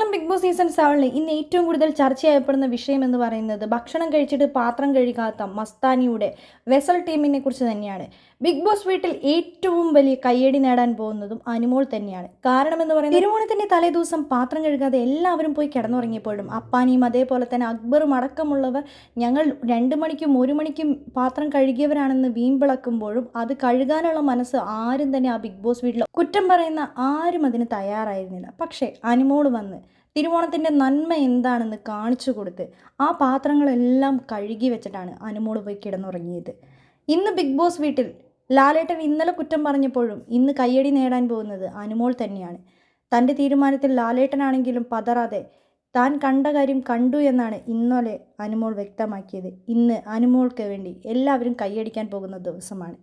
Malayalam big boss season 7 ഇന്ന് ഏറ്റവും കൂടുതൽ ചർച്ചയായപ്പെടുന്ന വിഷയം എന്ന് പറയുന്നത് ഭക്ഷണം കഴിച്ചിട്ട് പാത്രം കഴുകാത്ത മസ്താനിയുടെ വെസൽ ടീമിനെ കുറിച്ച് തന്നെയാണ്. ബിഗ് ബോസ് വീട്ടിൽ ഏറ്റവും വലിയ കയ്യടി നേടാൻ പോകുന്നതും അനുമോൾ തന്നെയാണ്. കാരണമെന്ന് പറയുന്നത് തിരുവോണത്തിൻ്റെ തലേദിവസം പാത്രം കഴുകാതെ എല്ലാവരും പോയി കിടന്നുറങ്ങിയപ്പോഴും അപ്പാനിയും അതേപോലെ തന്നെ അക്ബറും അടക്കമുള്ളവർ ഞങ്ങൾ 2 മണിക്കും 1 മണിക്കും പാത്രം കഴുകിയവരാണെന്ന് വീമ്പിളക്കുമ്പോഴും അത് കഴുകാനുള്ള മനസ്സ് ആരും തന്നെ ആ ബിഗ് ബോസ് വീട്ടിൽ കുറ്റം പറയുന്ന ആരും അതിന് തയ്യാറായിരുന്നില്ല. പക്ഷേ അനുമോൾ വന്ന് തിരുവോണത്തിൻ്റെ നന്മ എന്താണെന്ന് കാണിച്ചു കൊടുത്ത് ആ പാത്രങ്ങളെല്ലാം കഴുകി വെച്ചിട്ടാണ് അനുമോൾ പോയി കിടന്നുറങ്ങിയത്. ഇന്ന് ബിഗ് ബോസ് വീട്ടിൽ ലാലേട്ടൻ ഇന്നലെ കുറ്റം പറഞ്ഞപ്പോഴും ഇന്ന് കയ്യടി നേടാൻ പോകുന്നത് അനുമോൾ തന്നെയാണ്. തൻ്റെ തീരുമാനത്തിൽ ലാലേട്ടനാണെങ്കിലും പതറാതെ താൻ കണ്ട കാര്യം കണ്ടു എന്നാണ് ഇന്നലെ അനുമോൾ വ്യക്തമാക്കിയത്. ഇന്ന് അനുമോൾക്ക് വേണ്ടി എല്ലാവരും കൈയടിക്കാൻ പോകുന്ന ദിവസമാണ്.